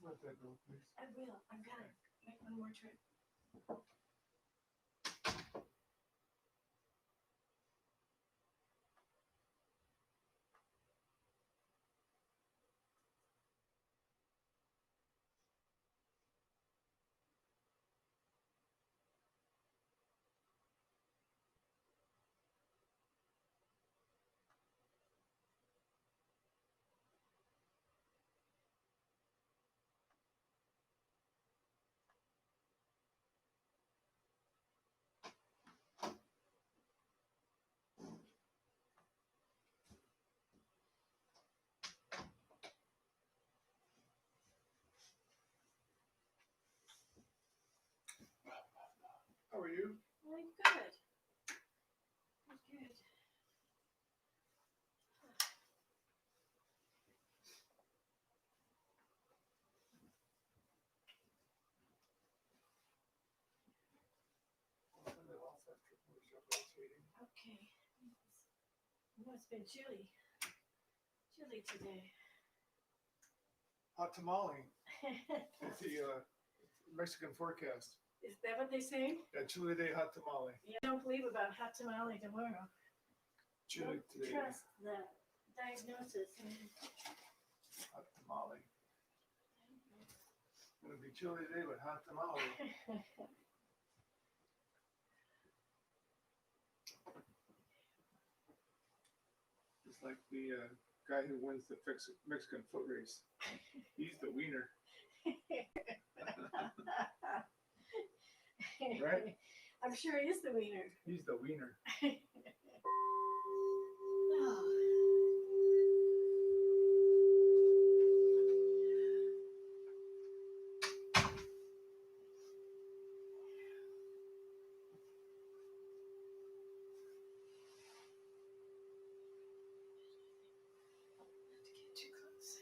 let that go, please. I will. I'm gonna make one more trip. How are you? I'm good. I'm good. I'll turn it off after we start rotating. Okay. Oh, it's been chilly. Chilly today. Hot tamale. It's the Mexican forecast. Is that what they say? Yeah, chili day, hot tamale. Yeah, I don't believe about hot tamale tomorrow. Chili Don't today, trust the diagnosis. hot tamale. Gonna be chilly today, but hot tamale. It's like the guy who wins the Mexican foot race. He's the wiener. Right? I'm sure he is the wiener. He's the wiener. Too close.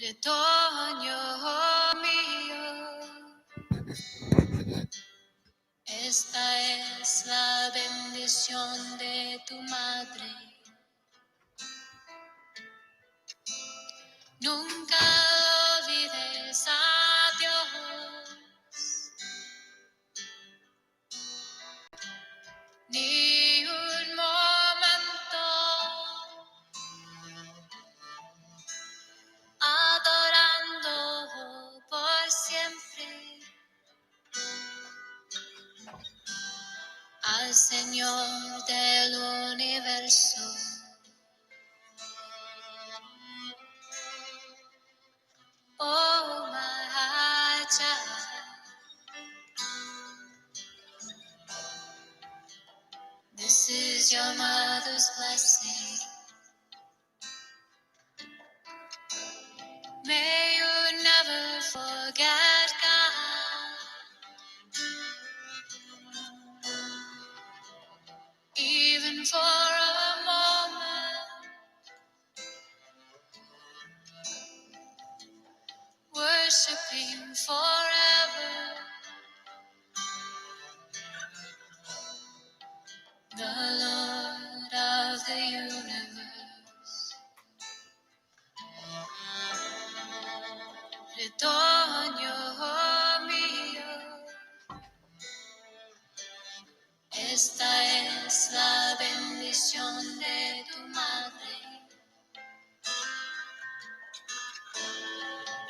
Retoño mío, esta es la bendición de tu madre. Nunca olvides a Dios, ni un momento, adorando por siempre al Señor del universo. Oh, my child, this is your mother's blessing. May you never forget God, even for a moment. Worshiping forever the Lord of the universe. Retoño mío, esta es la bendición de tu madre.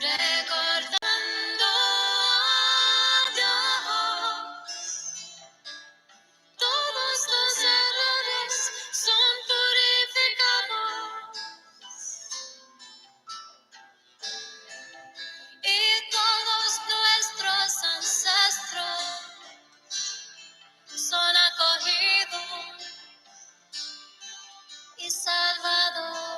Recordando a Dios, todos los errores son purificados y todos nuestros ancestros son acogidos y salvados.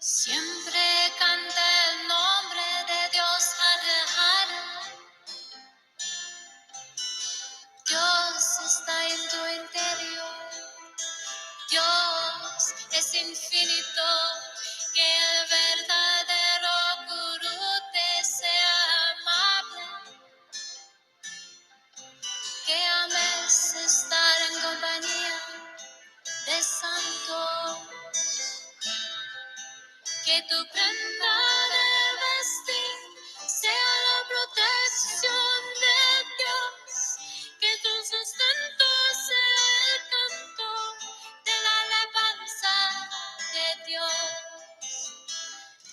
Siempre canta el nombre de Dios Adonai. Dios está en tu interior. Dios es infinito. Que el verdadero gurú te sea amable. Que ames estar en compañía de santos. Que tu prenda de vestir sea la protección de Dios. Que tu sustento sea el canto de la alabanza de Dios.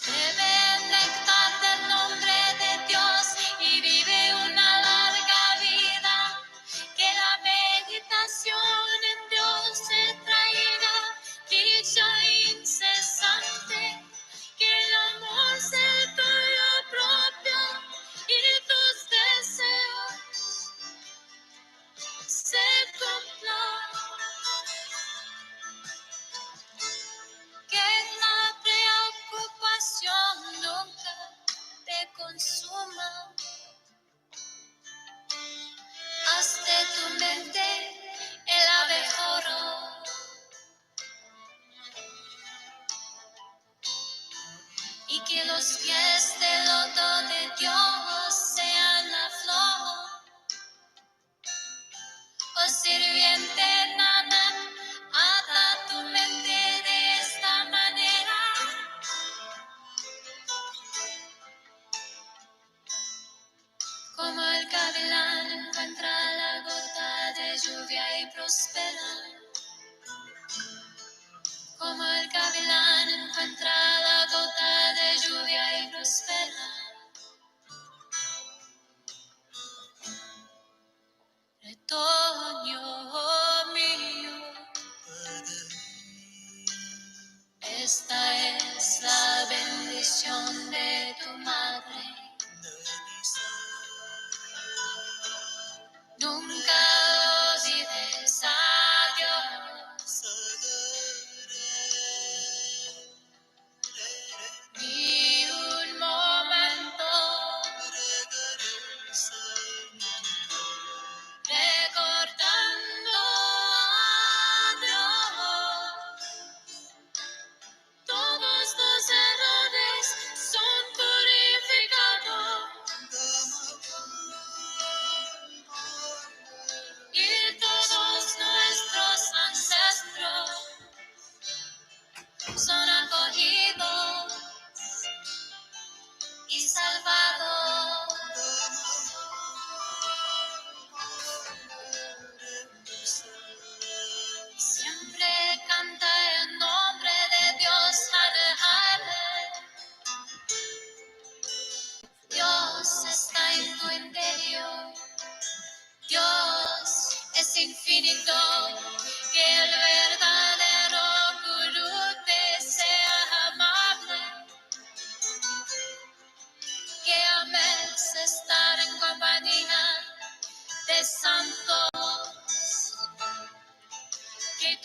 Bebe el néctar del nombre de Dios y vive una larga vida. Que la meditación en Dios te traiga dicha incesante. Que el amor sea tuyo propio y tus deseos se cumplan. Que la preocupación nunca te consuma. Haz de tu mente el abejorro. Y que los pies del loto de Dios sean la flor. Oh sirviente nana, ata tu mente de esta manera. Como el gavilán encuentra la gota de lluvia y prospera. Como el gavilán encuentra la gota de lluvia y prospera. Retoño mío, esta es la bendición de tu madre. Nunca olvides a Dios, ni un momento, recordando a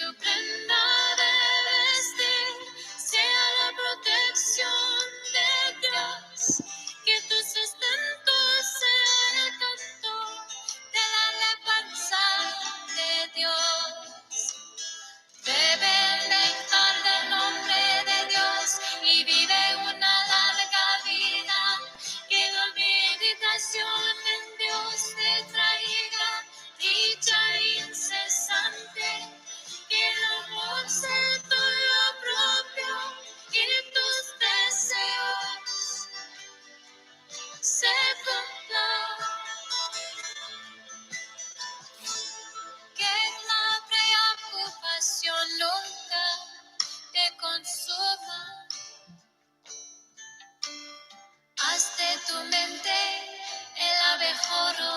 tu prenda de vestir sea la protección de Dios, que tu sustento sea el canto de la alabanza de Dios. Bebe el néctar del nombre de Dios y vive una larga vida, que la meditación en Dios te traiga dicha incesante, que el amor sea tuyo propio y tus deseos se cumplan. Que la preocupación nunca te consuma. Haz de tu mente el abejorro.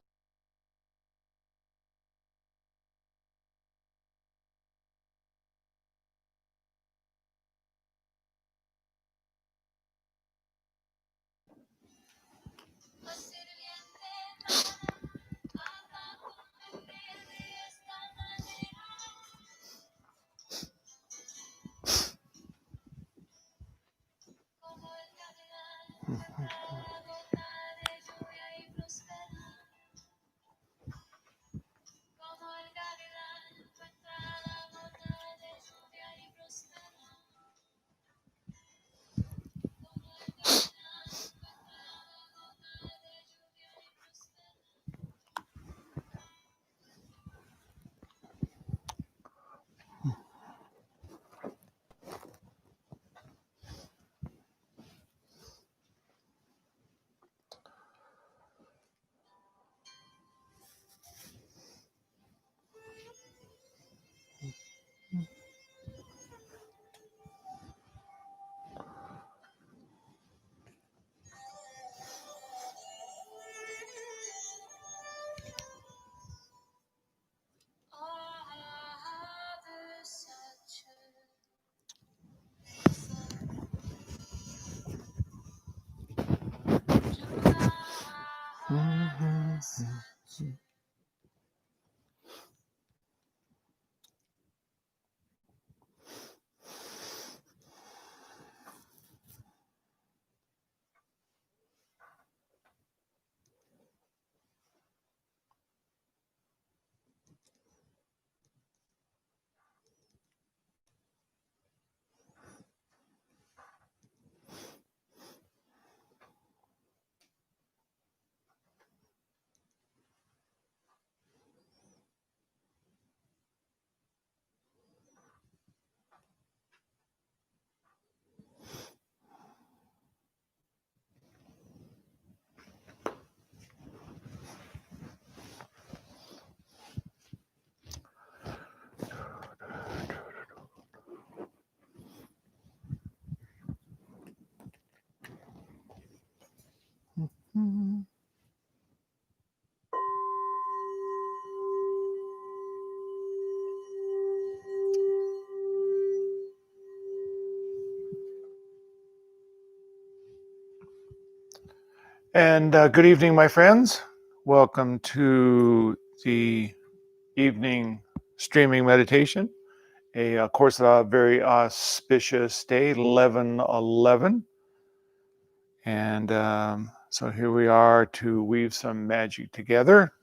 And good evening, my friends. Welcome to the evening streaming meditation. Of course, a very auspicious day, 11/11. And so here we are to weave some magic together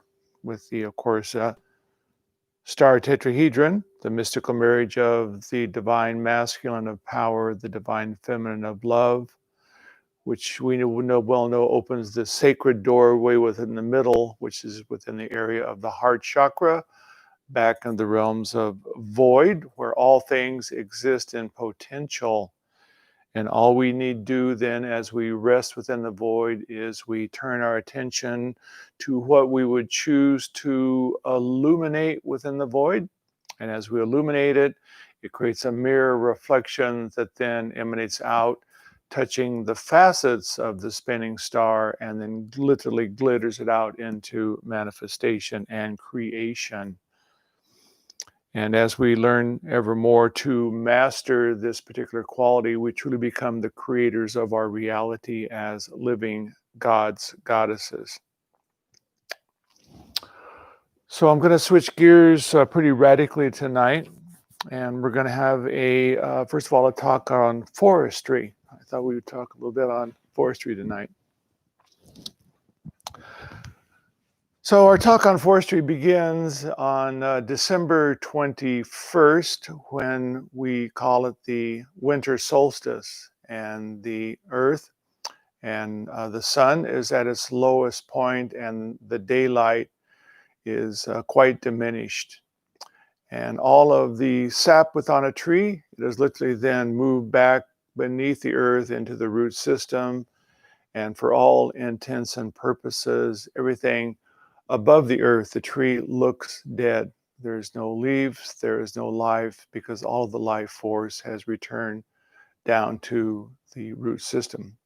with the, of course, star tetrahedron, the mystical marriage of the divine masculine of power, the divine feminine of love, which we well know opens the sacred doorway within the middle, which is within the area of the heart chakra, back in the realms of void, where all things exist in potential. And all we need do then as we rest within the void is we turn our attention to what we would choose to illuminate within the void. And as we illuminate it, it creates a mirror reflection that then emanates out, touching the facets of the spinning star, and then literally glitters it out into manifestation and creation. And as we learn ever more to master this particular quality, we truly become the creators of our reality as living gods, goddesses. So I'm going to switch gears pretty radically tonight And we're going to have first of all, a talk on forestry. I thought we would talk a little bit on forestry tonight. So our talk on forestry begins on December 21st, when we call it the winter solstice, and the earth and the sun is at its lowest point, and the daylight is quite diminished. And all of the sap within a tree, it is literally then moved back beneath the earth into the root system. And for all intents and purposes, everything above the earth, the tree looks dead. There's no leaves, there is no life, because all of the life force has returned down to the root system.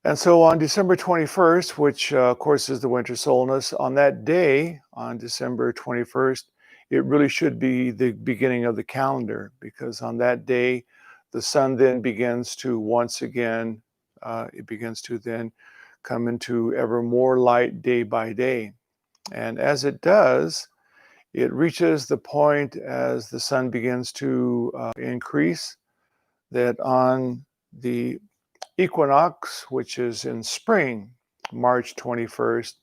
And so on December 21st, which of course is the winter solstice, on that day, on December 21st, it really should be the beginning of the calendar, because on that day, the sun then begins to once again, it begins to then come into ever more light day by day. And as it does, it reaches the point as the sun begins to increase, that on the equinox, which is in spring, March 21st,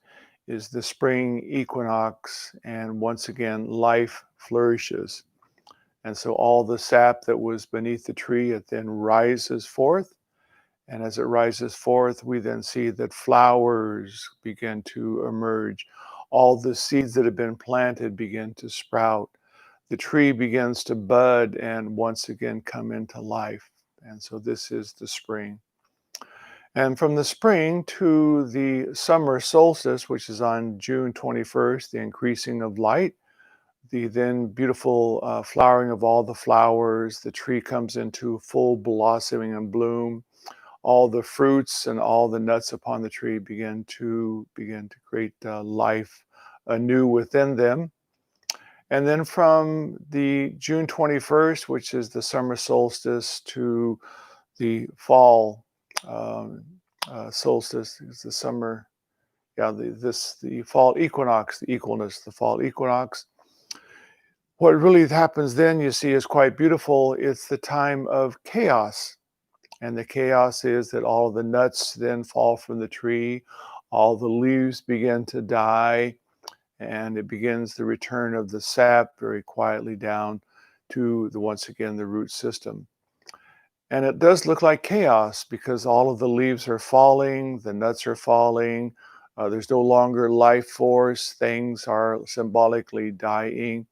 is the spring equinox, and once again, life flourishes. And so all the sap that was beneath the tree, it then rises forth. And as it rises forth, we then see that flowers begin to emerge. All the seeds that have been planted begin to sprout. The tree begins to bud and once again come into life. And so this is the spring. And from the spring to the summer solstice, which is on June 21st, the increasing of light, the then beautiful flowering of all the flowers, the tree comes into full blossoming and bloom. All the fruits and all the nuts upon the tree begin to create life anew within them. And then from the June 21st, which is the summer solstice, to the fall solstice, is the summer, the fall equinox, the equalness, the fall equinox. What really happens then, you see, is quite beautiful. It's the time of chaos. And the chaos is that all of the nuts then fall from the tree, all the leaves begin to die, and it begins the return of the sap very quietly down to once again, the root system. And it does look like chaos, because all of the leaves are falling, the nuts are falling, there's no longer life force, things are symbolically dying.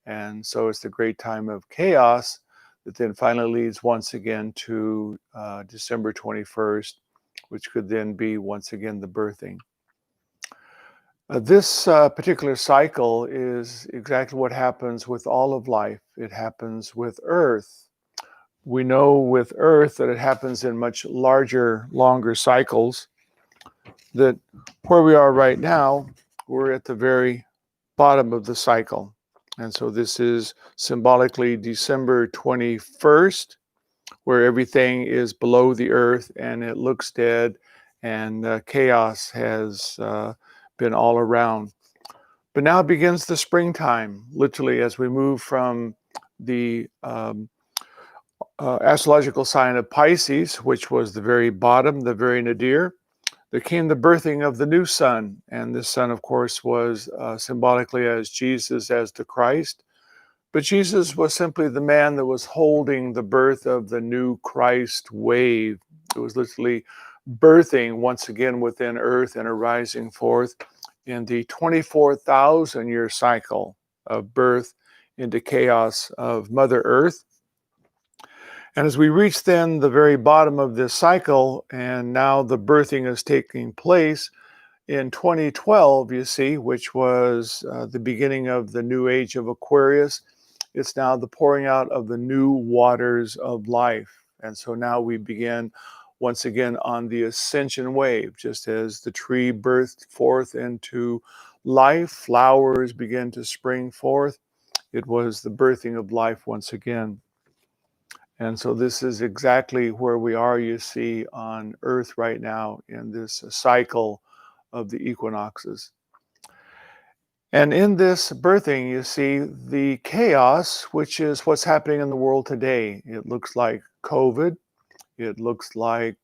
And so it's the great time of chaos that then finally leads once again to December 21st, which could then be once again the birthing. This particular cycle is exactly what happens with all of life. It happens with Earth. We know with Earth that it happens in much larger, longer cycles, that where we are right now, we're at the very bottom of the cycle. And so this is symbolically December 21st, where everything is below the earth and it looks dead, and chaos has been all around. But now begins the springtime, literally, as we move from the astrological sign of Pisces, which was the very bottom, the very nadir. There came the birthing of the new sun, and this sun, of course, was symbolically as Jesus, as the Christ. But Jesus was simply the man that was holding the birth of the new Christ wave. It was literally birthing once again within earth and arising forth in the 24,000-year cycle of birth into chaos of Mother Earth. And as we reach then the very bottom of this cycle, and now the birthing is taking place in 2012, you see, which was the beginning of the new age of Aquarius, it's now the pouring out of the new waters of life. And so now we begin once again on the ascension wave. Just as the tree birthed forth into life, flowers begin to spring forth, it was the birthing of life once again. And so this is exactly where we are, you see, on Earth right now in this cycle of the equinoxes. And in this birthing, you see the chaos, which is what's happening in the world today. It looks like COVID. It looks like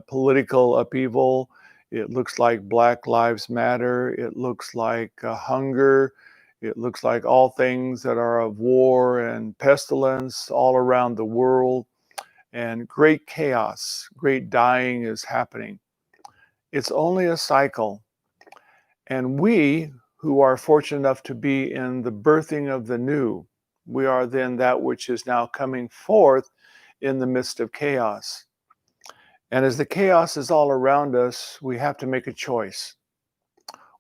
political upheaval. It looks like Black Lives Matter. It looks like hunger. It looks like all things that are of war and pestilence all around the world. And great chaos, great dying is happening. It's only a cycle. And we who are fortunate enough to be in the birthing of the new, we are then that which is now coming forth in the midst of chaos. And as the chaos is all around us, we have to make a choice.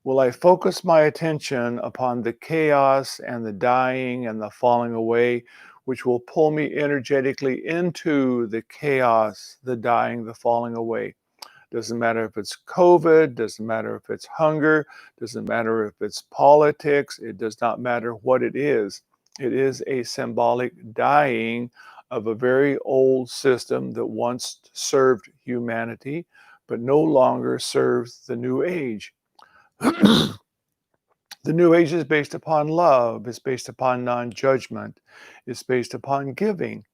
Will I focus my attention upon the chaos and the dying and the falling away, which will pull me energetically into the chaos, the dying, the falling away? Doesn't matter if it's COVID, doesn't matter if it's hunger, doesn't matter if it's politics, it does not matter what it is. It is a symbolic dying of a very old system that once served humanity, but no longer serves the new age. The new age is based upon love, it's based upon non-judgment, it's based upon giving.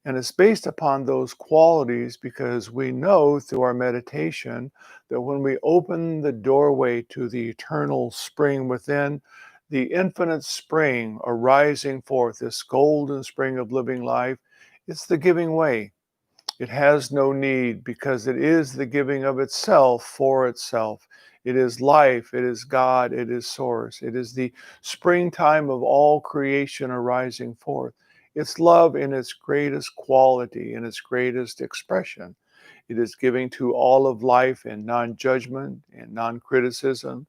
And it's based upon those qualities because we know through our meditation that when we open the doorway to the eternal spring within, the infinite spring arising forth, this golden spring of living life, it's the giving way. It has no need because it is the giving of itself for itself. It is life, it is God, it is source. It is the springtime of all creation arising forth. It's love in its greatest quality, in its greatest expression. It is giving to all of life in non-judgment, in non-criticism,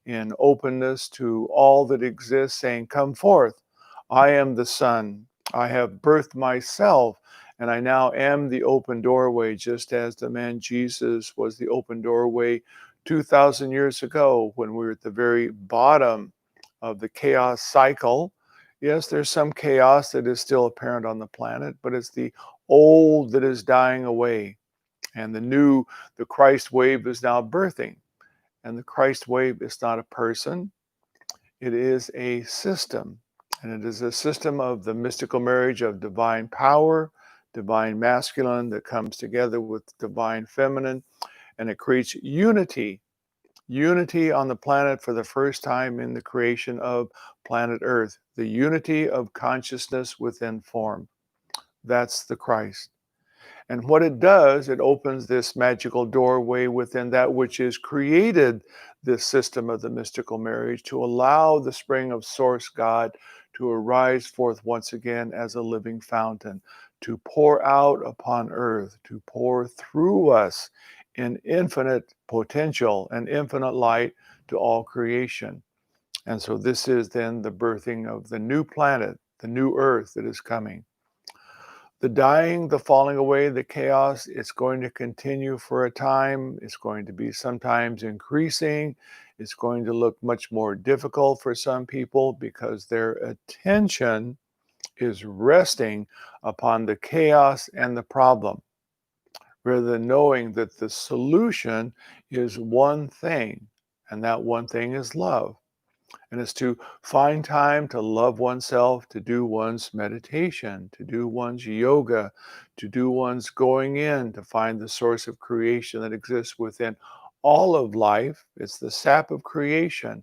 in openness to all that exists, saying, come forth. I am the Son. I have birthed myself, and I now am the open doorway, just as the man Jesus was the open doorway 2,000 years ago when we were at the very bottom of the chaos cycle. Yes, there's some chaos that is still apparent on the planet, but it's the old that is dying away. And the new, the Christ wave is now birthing. And the Christ wave is not a person, it is a system. And it is a system of the mystical marriage of divine power, divine masculine that comes together with divine feminine. And it creates unity on the planet for the first time in the creation of planet Earth, the unity of consciousness within form. That's the Christ. And what it does, it opens this magical doorway within that which is created this system of the mystical marriage to allow the spring of Source God to arise forth once again as a living fountain, to pour out upon earth, to pour through us in infinite potential and infinite light to all creation. And so this is then the birthing of the new planet, the new earth that is coming. The dying, the falling away, the chaos, it's going to continue for a time. It's going to be sometimes increasing. It's going to look much more difficult for some people because their attention is resting upon the chaos and the problem, rather than knowing that the solution is one thing, and that one thing is love. And it's to find time to love oneself, to do one's meditation, to do one's yoga, to do one's going in, to find the source of creation that exists within all of life. It's the sap of creation.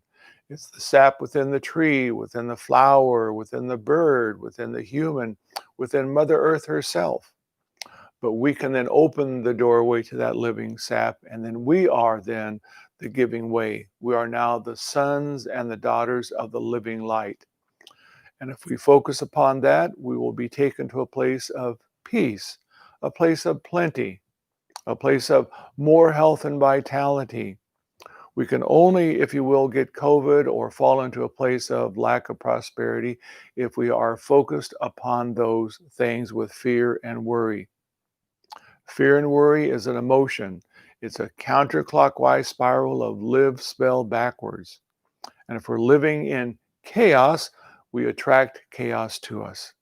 It's the sap within the tree, within the flower, within the bird, within the human, within Mother Earth herself. But we can then open the doorway to that living sap, and then we are then the giving way. We are now the sons and the daughters of the living light. And if we focus upon that, we will be taken to a place of peace, a place of plenty, a place of more health and vitality. We can only, if you will, get COVID or fall into a place of lack of prosperity if we are focused upon those things with fear and worry. Fear and worry is an emotion. It's a counterclockwise spiral of live, spell backwards. And if we're living in chaos, we attract chaos to us.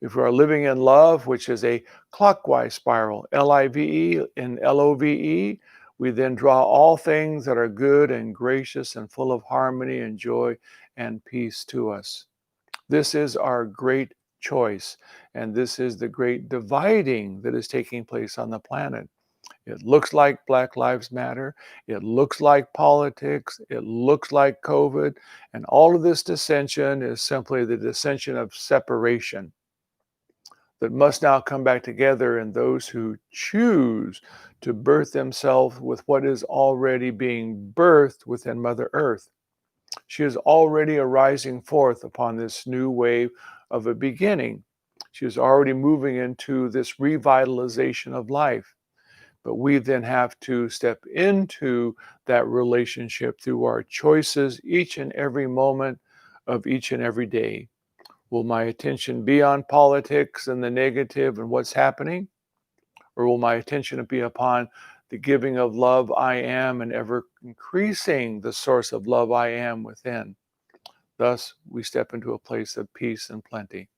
If we are living in love, which is a clockwise spiral, L-I-V-E and L-O-V-E, we then draw all things that are good and gracious and full of harmony and joy and peace to us. This is our great choice, and this is the great dividing that is taking place on the planet. It looks like Black Lives Matter. It looks like politics. It looks like COVID. And all of this dissension is simply the dissension of separation that must now come back together in those who choose to birth themselves with what is already being birthed within Mother Earth. She is already arising forth upon this new wave of a beginning. She is already moving into this revitalization of life. But we then have to step into that relationship through our choices each and every moment of each and every day. Will my attention be on politics and the negative and what's happening? Or will my attention be upon the giving of love I am and ever increasing the source of love I am within? Thus, we step into a place of peace and plenty.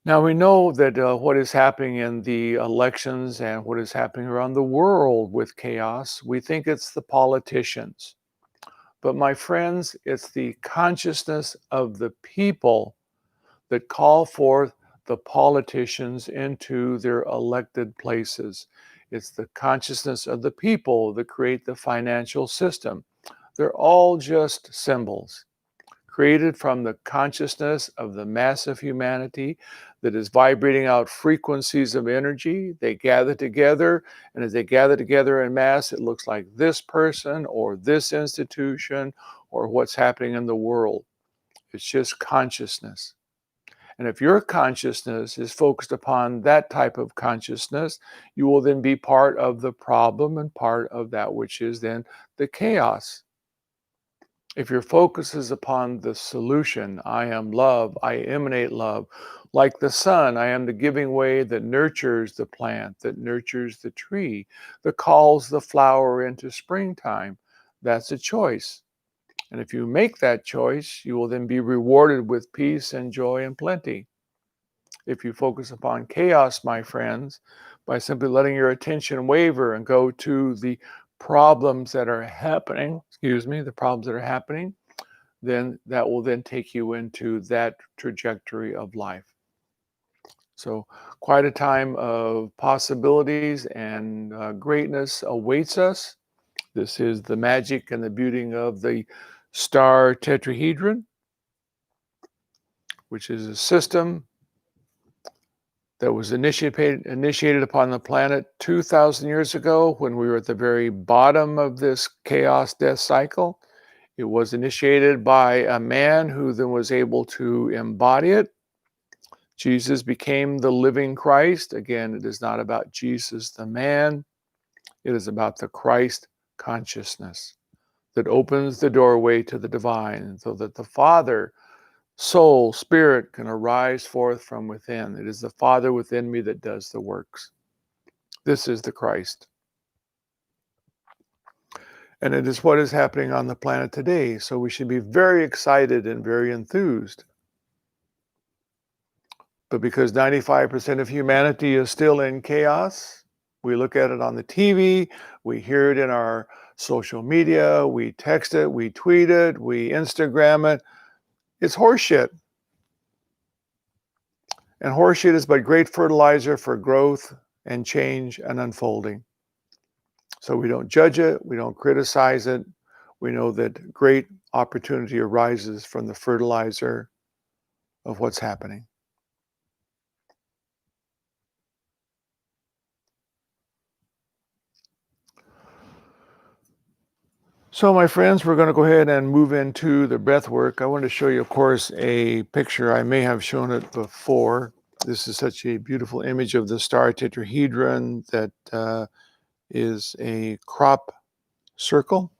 Now, we know that what is happening in the elections and what is happening around the world with chaos, we think it's the politicians. But my friends, it's the consciousness of the people that call forth the politicians into their elected places. It's the consciousness of the people that create the financial system. They're all just symbols created from the consciousness of the mass of humanity that is vibrating out frequencies of energy. They gather together, and as they gather together in mass, it looks like this person or this institution or what's happening in the world. It's just consciousness. And if your consciousness is focused upon that type of consciousness, you will then be part of the problem and part of that which is then the chaos. If your focus is upon the solution, I am love, I emanate love. Like the sun, I am the giving way that nurtures the plant, that nurtures the tree, that calls the flower into springtime. That's a choice. And if you make that choice, you will then be rewarded with peace and joy and plenty. If you focus upon chaos, my friends, by simply letting your attention waver and go to the problems that are happening, then that will then take you into that trajectory of life. So quite a time of possibilities and greatness awaits us. This is the magic and the beauty of the star tetrahedron, which is a system that was initiated upon the planet 2,000 years ago when we were at the very bottom of this chaos death cycle. It was initiated by a man who then was able to embody it. Jesus became the living Christ. Again, it is not about Jesus the man. It is about the Christ consciousness that opens the doorway to the divine so that the Father, soul, spirit can arise forth from within. It is the Father within me that does the works. This is the Christ. And it is what is happening on the planet today. So we should be very excited and very enthused. But because 95% of humanity is still in chaos, we look at it on the TV, we hear it in our social media, we text it, we tweet it, we Instagram it. It's horseshit. And horseshit is but great fertilizer for growth and change and unfolding. So we don't judge it, we don't criticize it. We know that great opportunity arises from the fertilizer of what's happening. So my friends, we're going to go ahead and move into the breath work. I want to show you, of course, a picture. I may have shown it before. This is such a beautiful image of the star tetrahedron that is a crop circle.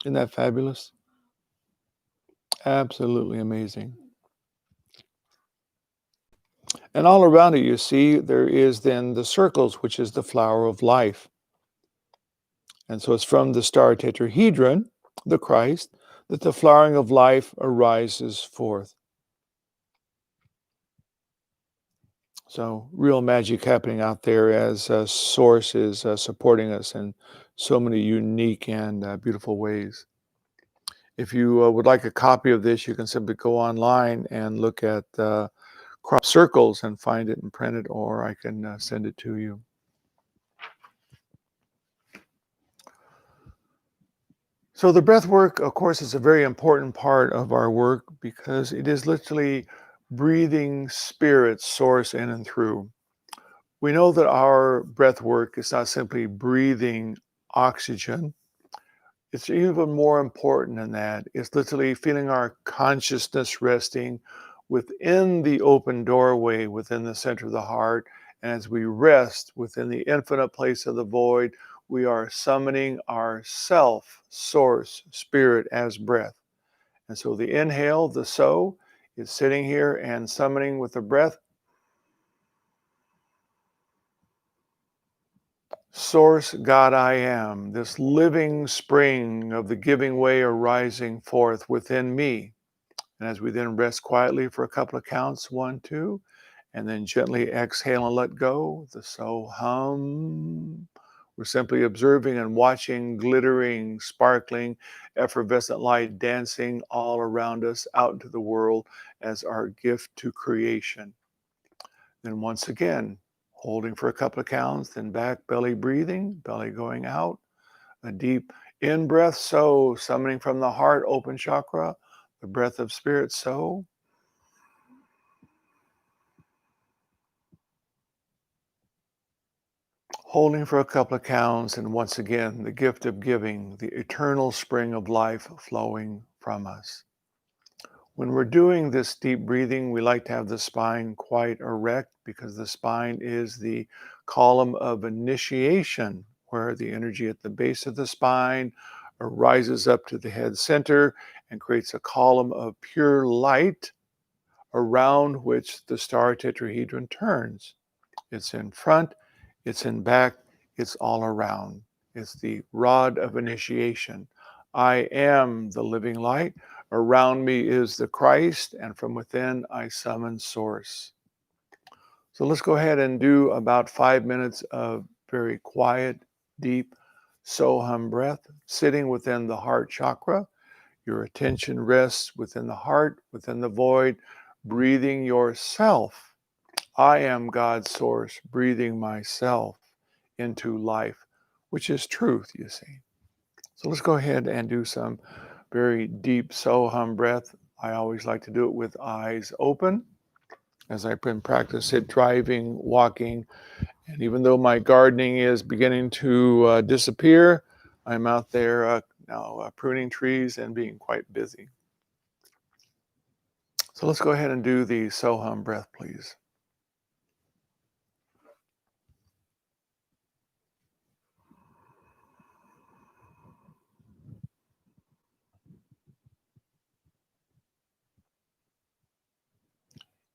Isn't that fabulous? Absolutely amazing. And all around it, you see, there is then the circles, which is the flower of life. And so it's from the star tetrahedron, the Christ, that the flowering of life arises forth. So real magic happening out there as Source is supporting us in so many unique and beautiful ways. If you would like a copy of this, you can simply go online and look at crop circles and find it and print it, or I can send it to you. So the breath work, of course, is a very important part of our work because it is literally breathing spirit source in and through. We know that our breath work is not simply breathing oxygen. It's even more important than that. It's literally feeling our consciousness resting within the open doorway, within the center of the heart. And as we rest within the infinite place of the void, we are summoning our self, source, spirit as breath. And so the inhale, the so, is sitting here and summoning with the breath. Source God I am, this living spring of the giving way arising forth within me. And as we then rest quietly for a couple of counts, 1, 2, and then gently exhale and let go, the so hum. We're simply observing and watching glittering, sparkling, effervescent light dancing all around us out into the world as our gift to creation. Then once again, holding for a couple of counts, then back, belly breathing, belly going out, a deep in breath, so summoning from the heart, open chakra, the breath of spirit, so. Holding for a couple of counts, and once again, the gift of giving, the eternal spring of life flowing from us. When we're doing this deep breathing, we like to have the spine quite erect because the spine is the column of initiation, where the energy at the base of the spine rises up to the head center and creates a column of pure light around which the star tetrahedron turns. It's in front, it's in back, it's all around. It's the rod of initiation. I am the living light. Around me is the Christ, and from within I summon Source. So let's go ahead and do about 5 minutes of very quiet, deep Soham breath, sitting within the heart chakra. Your attention rests within the heart, within the void, breathing yourself. I am God's source, breathing myself into life, which is truth, you see. So let's go ahead and do some very deep Soham breath. I always like to do it with eyes open as I've been practicing it driving, walking, and even though my gardening is beginning to disappear, I'm out there now pruning trees and being quite busy. So let's go ahead and do the Soham breath, please.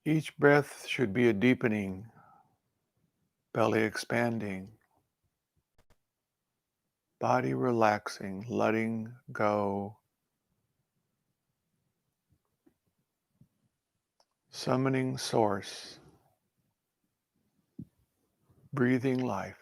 Each breath should be a deepening, belly expanding, body relaxing, letting go, summoning source, breathing life.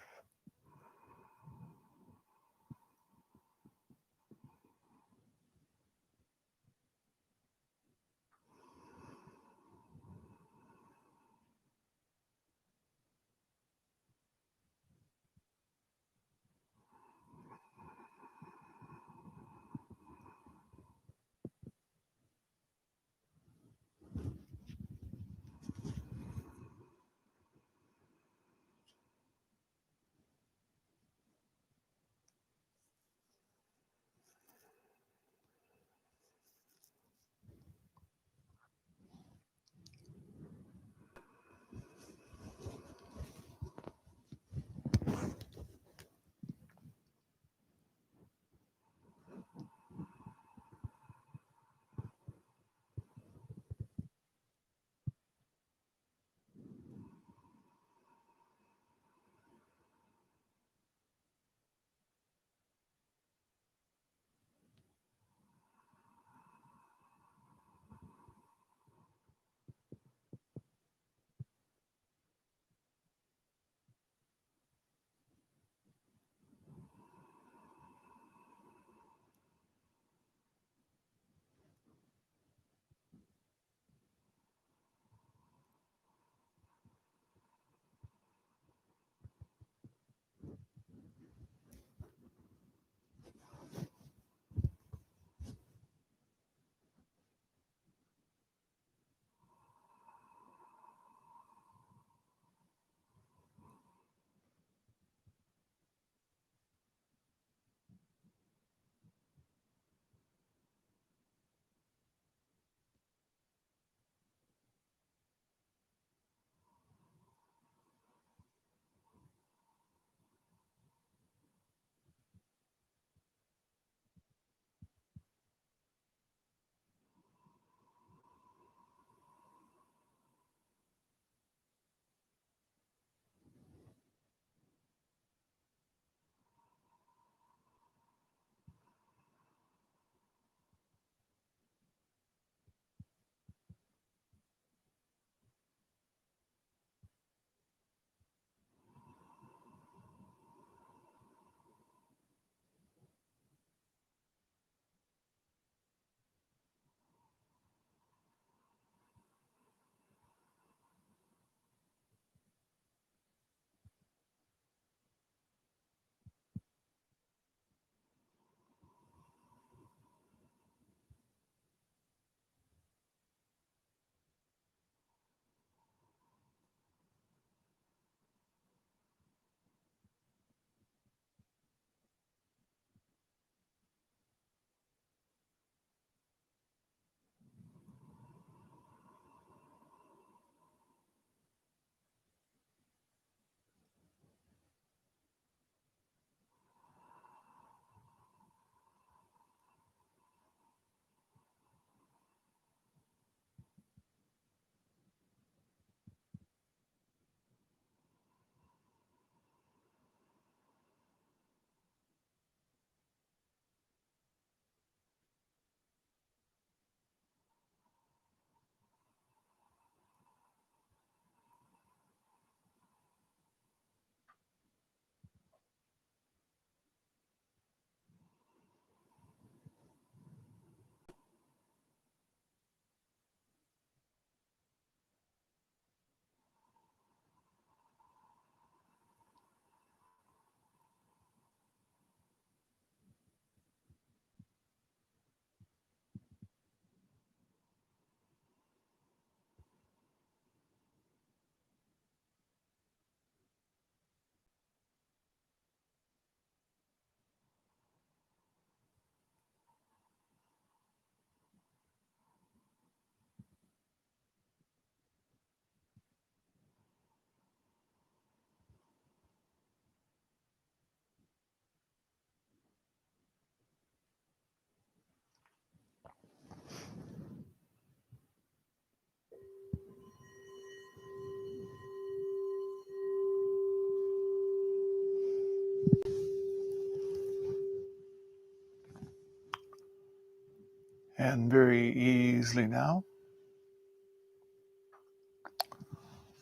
And very easily now,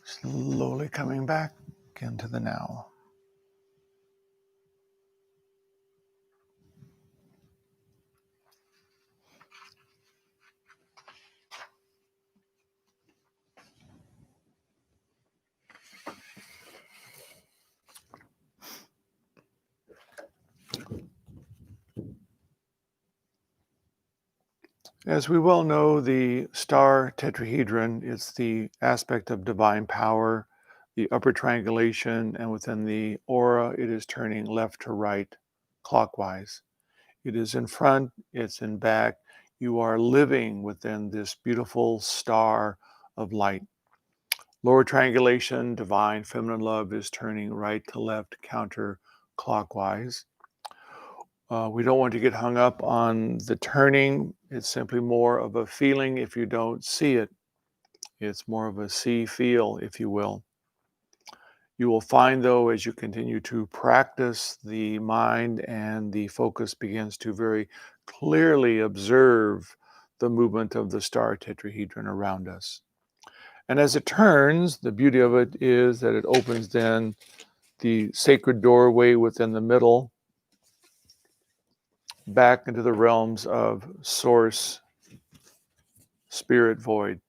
slowly coming back into the now. As we well know, the star tetrahedron is the aspect of divine power, the upper triangulation, and within the aura, it is turning left to right clockwise. It is in front, it's in back. You are living within this beautiful star of light. Lower triangulation, divine feminine love, is turning right to left counterclockwise. We don't want to get hung up on the turning. It's simply more of a feeling if you don't see it. It's more of a see-feel, if you will. You will find, though, as you continue to practice, the mind and the focus begins to very clearly observe the movement of the star tetrahedron around us. And as it turns, the beauty of it is that it opens then the sacred doorway within the middle back into the realms of source, spirit void.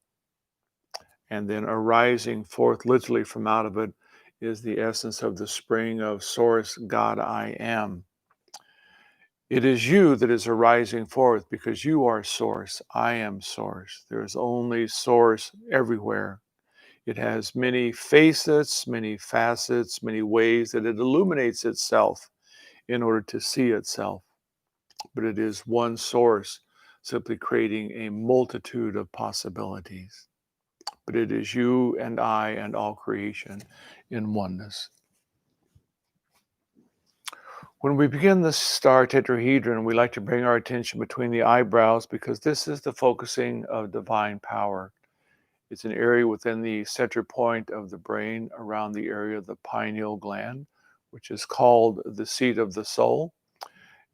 And then arising forth literally from out of it is the essence of the spring of source, God I am. It is you that is arising forth because you are source. I am source. There is only source everywhere. It has many facets, many facets, many ways that it illuminates itself in order to see itself. But it is one source, simply creating a multitude of possibilities. But it is you and I and all creation in oneness. When we begin the star tetrahedron, we like to bring our attention between the eyebrows because this is the focusing of divine power. It's an area within the center point of the brain around the area of the pineal gland, which is called the seat of the soul.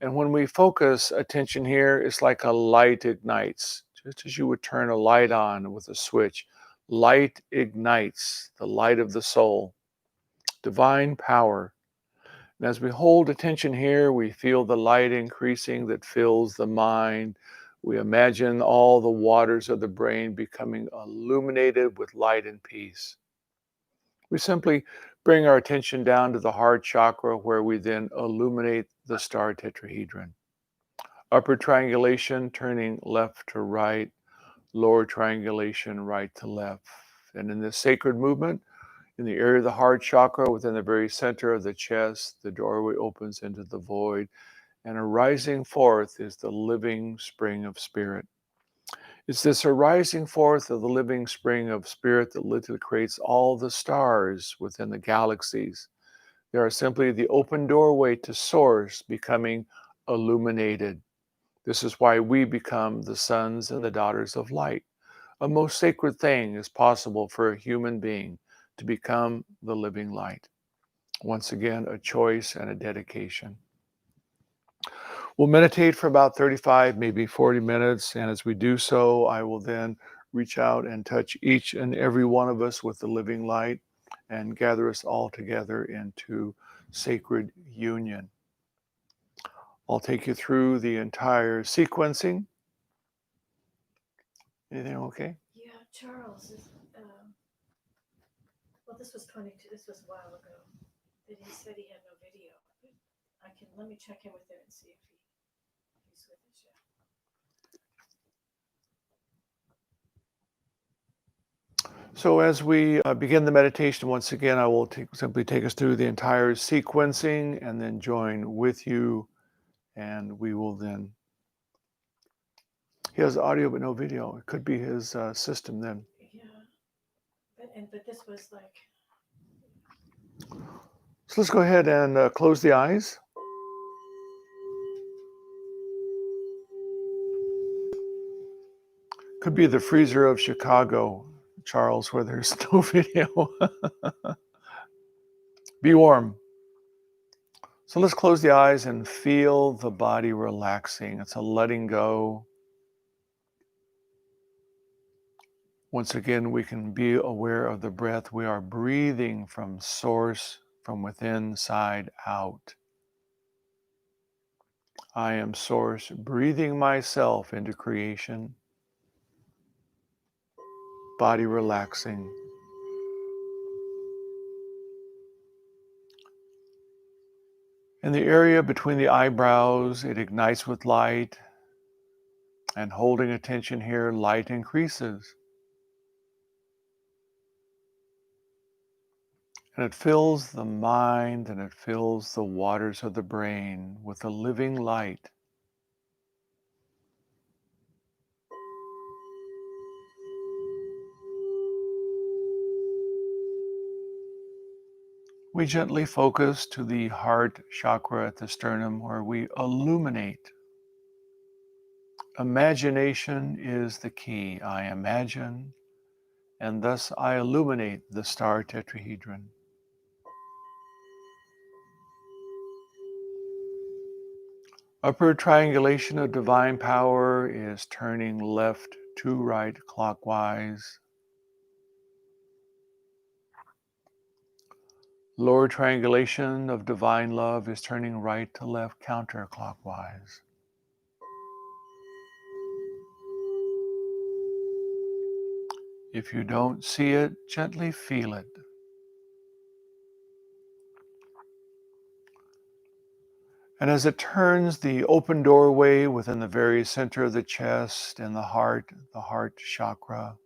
And when we focus attention here, it's like a light ignites. Just as you would turn a light on with a switch, light ignites the light of the soul, divine power. And as we hold attention here, we feel the light increasing that fills the mind. We imagine all the waters of the brain becoming illuminated with light and peace. We simply bring our attention down to the heart chakra where we then illuminate the star tetrahedron. Upper triangulation turning left to right, lower triangulation right to left. And in this sacred movement, in the area of the heart chakra, within the very center of the chest, the doorway opens into the void, and arising forth is the living spring of spirit. It's this arising forth of the living spring of spirit that literally creates all the stars within the galaxies. They are simply the open doorway to source becoming illuminated. This is why we become the sons and the daughters of light. A most sacred thing is possible for a human being to become the living light. Once again, a choice and a dedication. We'll meditate for about 35, maybe 40 minutes. And as we do so, I will then reach out and touch each and every one of us with the living light and gather us all together into sacred union. I'll take you through the entire sequencing. Anything okay? Yeah, Charles is, well, this was a while ago. That he said he had no video. Let me check in with him and see if he's with us yet. So as we begin the meditation, once again, I will simply take us through the entire sequencing and then join with you, and we will then. He has audio but no video. It could be his system then. Yeah, but this was like. So let's go ahead and close the eyes. Could be the freezer of Chicago, Charles, where there's no video. Be warm. So let's close the eyes and feel the body relaxing. It's a letting go. Once again, we can be aware of the breath. We are breathing from source, from within, side, out. I am source, breathing myself into creation, body relaxing. In the area between the eyebrows, it ignites with light, and holding attention here, light increases. And it fills the mind and it fills the waters of the brain with a living light. We gently focus to the heart chakra at the sternum where we illuminate. Imagination is the key. I imagine, and thus I illuminate the star tetrahedron. Upper triangulation of divine power is turning left to right clockwise. Lower triangulation of divine love is turning right to left counterclockwise. If you don't see it, gently feel it. And as it turns the open doorway within the very center of the chest and the heart chakra,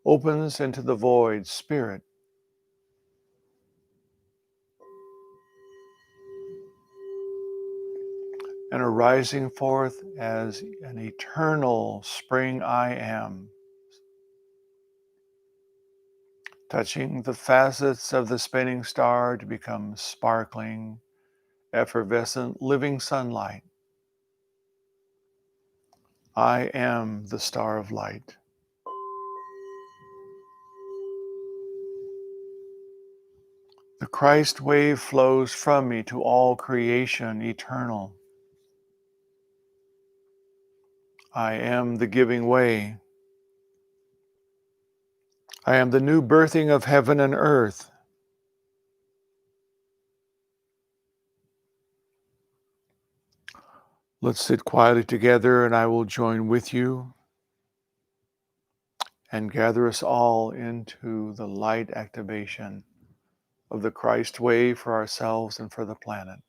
opens into the void, spirit. And arising forth as an eternal spring I am, touching the facets of the spinning star to become sparkling, effervescent, living sunlight. I am the star of light. The Christ wave flows from me to all creation eternal. I am the giving way. I am the new birthing of heaven and earth. Let's sit quietly together and I will join with you and gather us all into the light activation of the Christ way for ourselves and for the planet.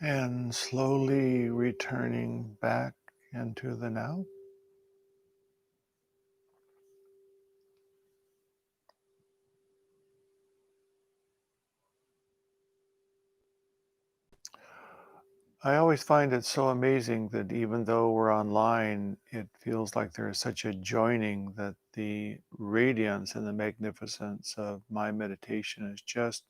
And slowly returning back into the now. I always find it so amazing that even though we're online, it feels like there is such a joining, that the radiance and the magnificence of my meditation is just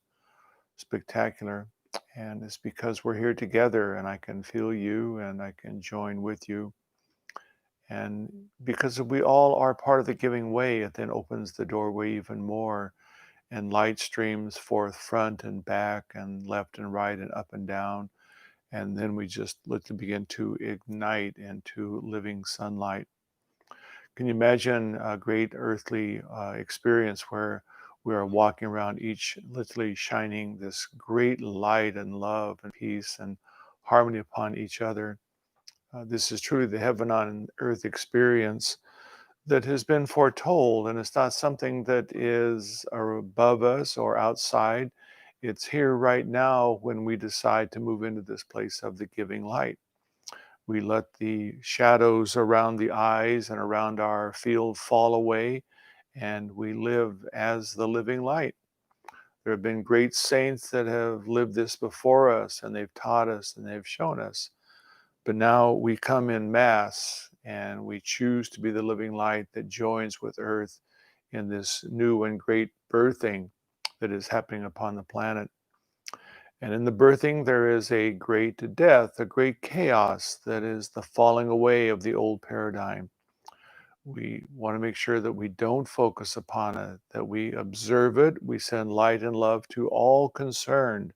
spectacular. And it's because we're here together and I can feel you and I can join with you. And because we all are part of the giving way, it then opens the doorway even more, and light streams forth front and back and left and right and up and down. And then we just literally begin to ignite into living sunlight. Can you imagine a great earthly experience where we are walking around, each literally shining this great light and love and peace and harmony upon each other? This is truly the heaven on earth experience that has been foretold, and it's not something that is above us or outside. It's here right now when we decide to move into this place of the giving light. We let the shadows around the eyes and around our field fall away, and we live as the living light. There have been great saints that have lived this before us, and they've taught us and they've shown us. But now we come in mass and we choose to be the living light that joins with earth in this new and great birthing that is happening upon the planet. And in the birthing, there is a great death, a great chaos that is the falling away of the old paradigm. We want to make sure that we don't focus upon it, that we observe it. We send light and love to all concerned.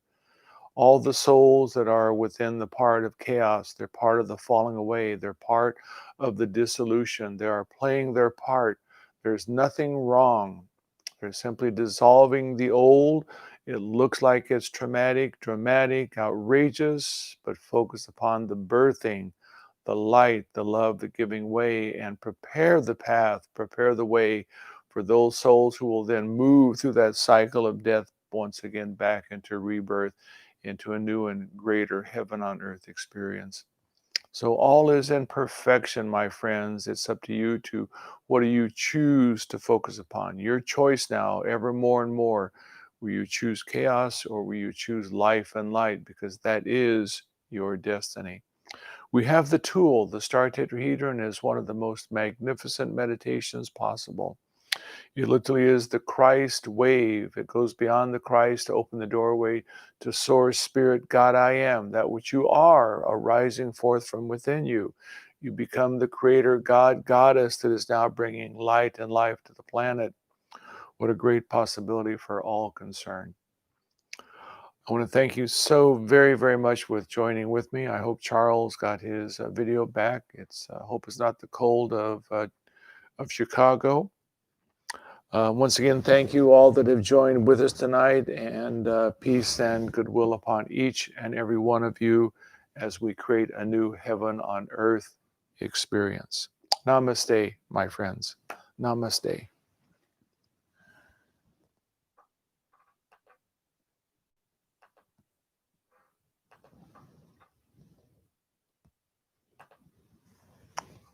All the souls that are within the part of chaos, they're part of the falling away, they're part of the dissolution, they are playing their part. There's nothing wrong. They're simply dissolving the old. It looks like it's traumatic, dramatic, outrageous, but focus upon the birthing, the light, the love, the giving way, and prepare the path, prepare the way for those souls who will then move through that cycle of death once again back into rebirth, into a new and greater heaven on earth experience. So all is in perfection, my friends. It's up to you to, what do you choose to focus upon? Your choice now, ever more and more. Will you choose chaos or will you choose life and light? Because that is your destiny. We have the tool. The Star Tetrahedron is one of the most magnificent meditations possible. It literally is the Christ wave. It goes beyond the Christ to open the doorway to Source, Spirit, God I am, that which you are, arising forth from within you. You become the Creator, God, Goddess that is now bringing light and life to the planet. What a great possibility for all concerned. I want to thank you so very, very much with joining with me. I hope Charles got his video back. Hope it's not the cold of Chicago. Once again, thank you all that have joined with us tonight, and peace and goodwill upon each and every one of you as we create a new heaven on earth experience. Namaste, my friends. Namaste.